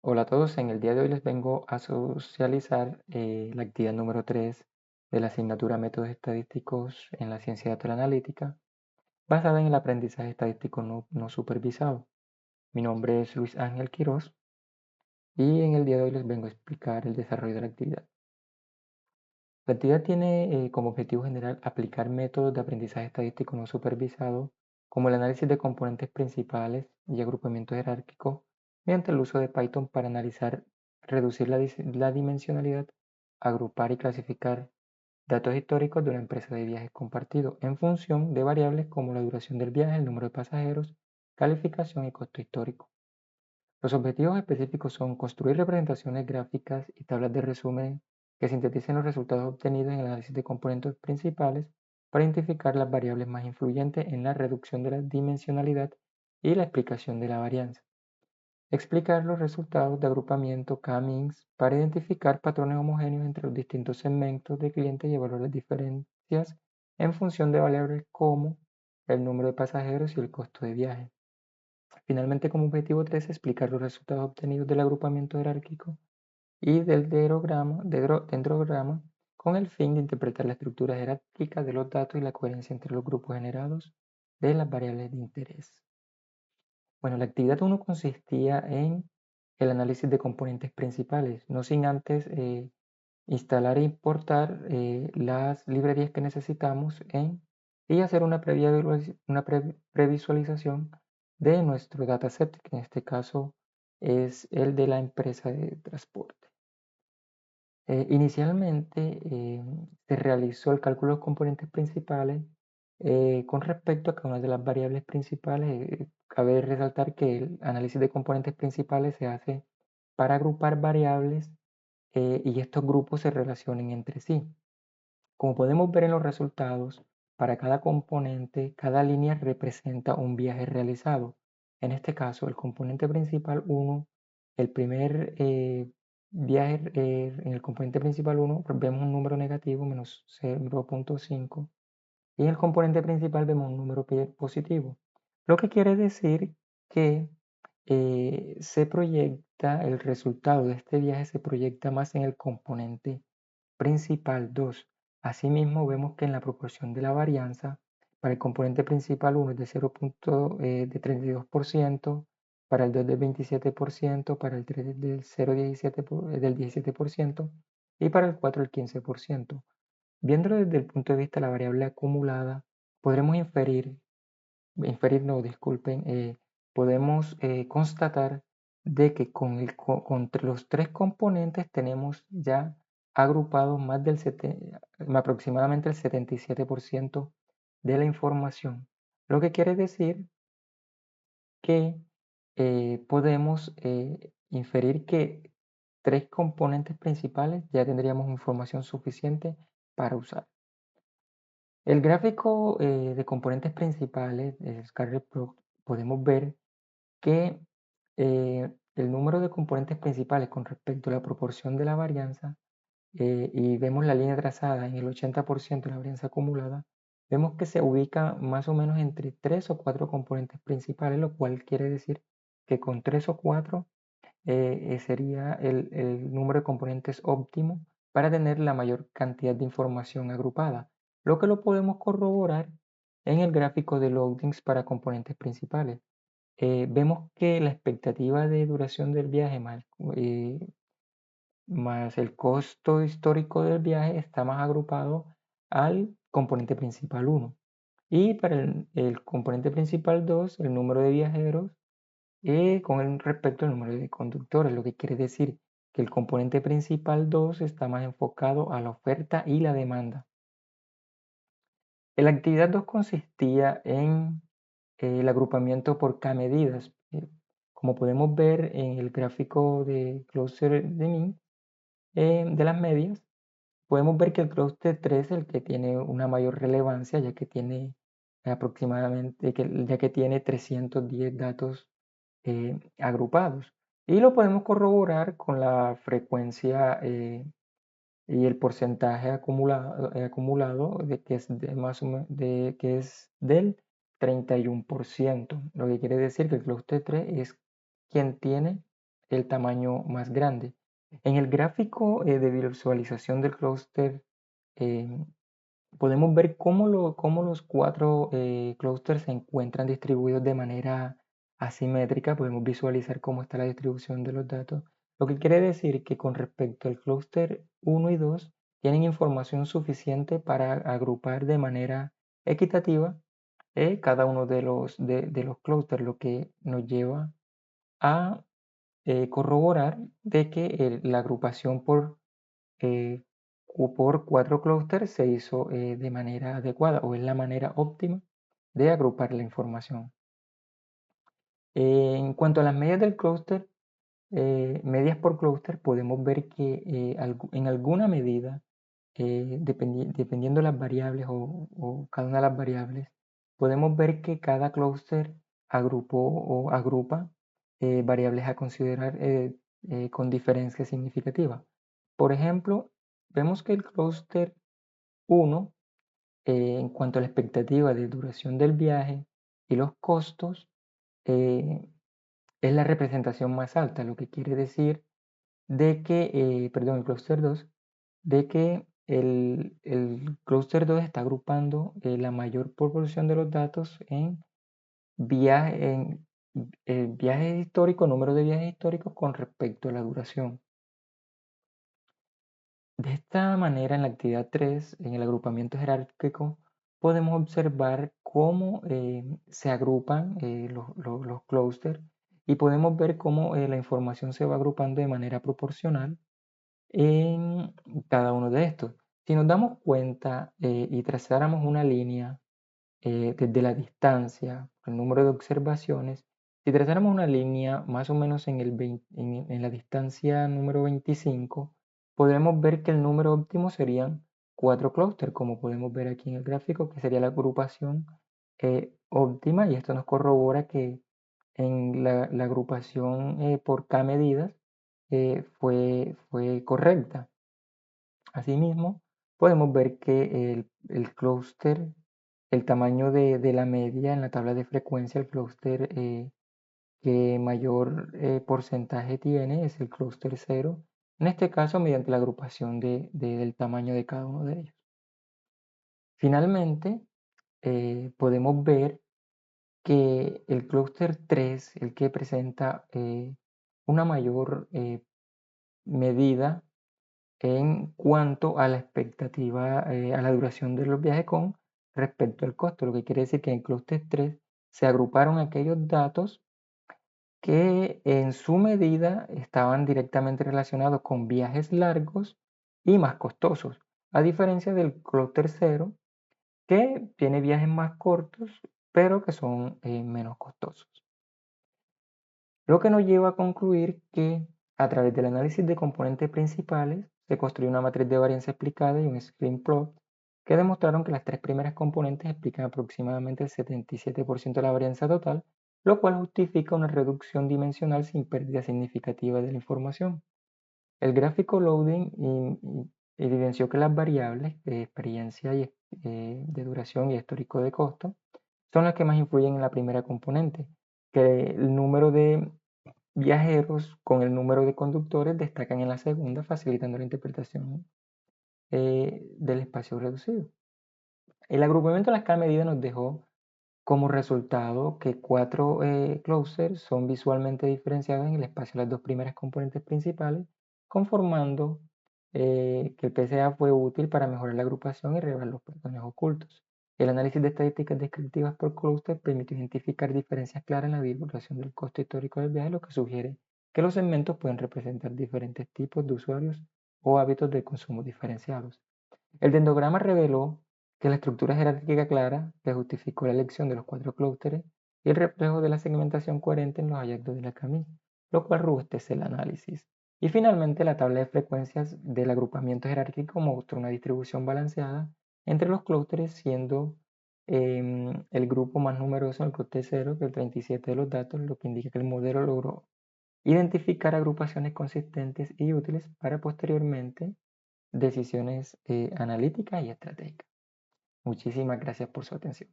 Hola a todos, en el día de hoy les vengo a socializar la actividad número 3 de la asignatura Métodos Estadísticos en la Ciencia de Datos y la Analítica, basada en el aprendizaje estadístico no supervisado. Mi nombre es Luis Ángel Quirós y en el día de hoy les vengo a explicar el desarrollo de la actividad. La actividad tiene como objetivo general aplicar métodos de aprendizaje estadístico no supervisado, como el análisis de componentes principales y agrupamiento jerárquico, mediante el uso de Python para analizar, reducir la dimensionalidad, agrupar y clasificar datos históricos de una empresa de viajes compartido en función de variables como la duración del viaje, el número de pasajeros, calificación y costo histórico. Los objetivos específicos son construir representaciones gráficas y tablas de resumen que sinteticen los resultados obtenidos en el análisis de componentes principales para identificar las variables más influyentes en la reducción de la dimensionalidad y la explicación de la varianza. Explicar los resultados de agrupamiento K-means para identificar patrones homogéneos entre los distintos segmentos de clientes y evaluar las diferencias en función de variables como el número de pasajeros y el costo de viaje. Finalmente, como objetivo 3, explicar los resultados obtenidos del agrupamiento jerárquico y del dendrograma con el fin de interpretar la estructura jerárquica de los datos y la coherencia entre los grupos generados de las variables de interés. Bueno, la actividad 1 consistía en el análisis de componentes principales, no sin antes instalar e importar las librerías que necesitamos y hacer una previsualización de nuestro dataset, que en este caso es el de la empresa de transporte. Inicialmente se realizó el cálculo de los componentes principales con respecto a cada una de las variables principales. Cabe resaltar que el análisis de componentes principales se hace para agrupar variables y estos grupos se relacionen entre sí. Como podemos ver en los resultados, para cada componente, cada línea representa un viaje realizado. En este caso, el componente principal 1, el primer viaje en el componente principal 1 vemos un número negativo, menos 0.5, y en el componente principal vemos un número positivo. Lo que quiere decir que se proyecta, el resultado de este viaje se proyecta más en el componente principal 2. Asimismo, vemos que en la proporción de la varianza, para el componente principal 1 es de 0.32%, para el 2 del 27%, para el 3 del 0,17%, del 17% y para el 4 el 15%. Viéndolo desde el punto de vista de la variable acumulada, podremos no, disculpen, podemos constatar de que entre los tres componentes tenemos ya agrupado aproximadamente el 77% de la información, lo que quiere decir que podemos inferir que tres componentes principales ya tendríamos información suficiente para usar. El gráfico de componentes principales de Scatterplot podemos ver que el número de componentes principales con respecto a la proporción de la varianza y vemos la línea trazada en el 80% de la varianza acumulada, vemos que se ubica más o menos entre 3 o 4 componentes principales, lo cual quiere decir que con 3 o 4 sería el número de componentes óptimo para tener la mayor cantidad de información agrupada, lo que lo podemos corroborar en el gráfico de loadings para componentes principales. Vemos que la expectativa de duración del viaje más el costo histórico del viaje está más agrupado al componente principal 1. Y para el componente principal 2, el número de viajeros con respecto al número de conductores, lo que quiere decir que el componente principal 2 está más enfocado a la oferta y la demanda. La actividad 2 consistía en el agrupamiento por K medidas. Como podemos ver en el gráfico de cluster de mean, de las medias, podemos ver que el cluster 3 es el que tiene una mayor relevancia, ya que tiene ya que tiene 310 datos agrupados. Y lo podemos corroborar con la frecuencia y el porcentaje acumulado de que es, que es del 31%, lo que quiere decir que el clúster 3 es quien tiene el tamaño más grande. En el gráfico de visualización del clúster podemos ver cómo los cuatro clústeres se encuentran distribuidos de manera asimétrica. Podemos visualizar cómo está la distribución de los datos. Lo que quiere decir que con respecto al clúster 1 y 2 tienen información suficiente para agrupar de manera equitativa cada uno de los clústeres, lo que nos lleva a corroborar de que la agrupación eh, por cuatro clústeres se hizo de manera adecuada o es la manera óptima de agrupar la información. En cuanto a las medias del clúster, medias por clúster, podemos ver que en alguna medida, dependiendo de las variables o cada una de las variables, podemos ver que cada clúster agrupó o agrupa variables a considerar con diferencia significativa. Por ejemplo, vemos que el clúster 1, en cuanto a la expectativa de duración del viaje y los costos, eh, es la representación más alta, lo que quiere decir de que, perdón, el clúster 2, de que el clúster 2 está agrupando la mayor proporción de los datos en, viajes históricos, número de viajes históricos con respecto a la duración. De esta manera, en la actividad 3, en el agrupamiento jerárquico, podemos observar cómo se agrupan los clústeres y podemos ver cómo la información se va agrupando de manera proporcional en cada uno de estos. Si nos damos cuenta y trazáramos una línea desde la distancia, el número de observaciones, si trazáramos una línea más o menos en la distancia número 25, podremos ver que el número óptimo serían 4 clústeres, como podemos ver aquí en el gráfico, que sería la agrupación óptima, y esto nos corrobora que en la agrupación por K medidas fue correcta. Asimismo, podemos ver que el clúster, el tamaño de la media en la tabla de frecuencia, el clúster que mayor porcentaje tiene es el clúster 0, en este caso mediante la agrupación del tamaño de cada uno de ellos. Finalmente, podemos ver que el clúster 3, el que presenta una mayor medida en cuanto a la expectativa, a la duración de los viajes con respecto al costo, lo que quiere decir que en el clúster 3 se agruparon aquellos datos que en su medida estaban directamente relacionados con viajes largos y más costosos, a diferencia del clúster 0, que tiene viajes más cortos, pero que son menos costosos. Lo que nos lleva a concluir que a través del análisis de componentes principales se construyó una matriz de varianza explicada y un screen plot que demostraron que las tres primeras componentes explican aproximadamente el 77% de la varianza total, lo cual justifica una reducción dimensional sin pérdida significativa de la información. El gráfico loading evidenció que las variables de experiencia de duración y histórico de costo son las que más influyen en la primera componente, que el número de viajeros con el número de conductores destacan en la segunda, facilitando la interpretación del espacio reducido. El agrupamiento de la escala medida nos dejó como resultado que 4 clusters son visualmente diferenciados en el espacio de las dos primeras componentes principales, conformando que el PCA fue útil para mejorar la agrupación y revelar los patrones ocultos. El análisis de estadísticas descriptivas por clúster permitió identificar diferencias claras en la divulgación del costo histórico del viaje, lo que sugiere que los segmentos pueden representar diferentes tipos de usuarios o hábitos de consumo diferenciados. El dendrograma reveló que la estructura jerárquica clara que justificó la elección de los 4 clústeres y el reflejo de la segmentación coherente en los hallazgos de la CAMI, lo cual robustece el análisis. Y finalmente, la tabla de frecuencias del agrupamiento jerárquico mostró una distribución balanceada entre los clústeres, siendo el grupo más numeroso, el clúster 0, que el 37 de los datos, lo que indica que el modelo logró identificar agrupaciones consistentes y útiles para posteriormente decisiones analíticas y estratégicas. Muchísimas gracias por su atención.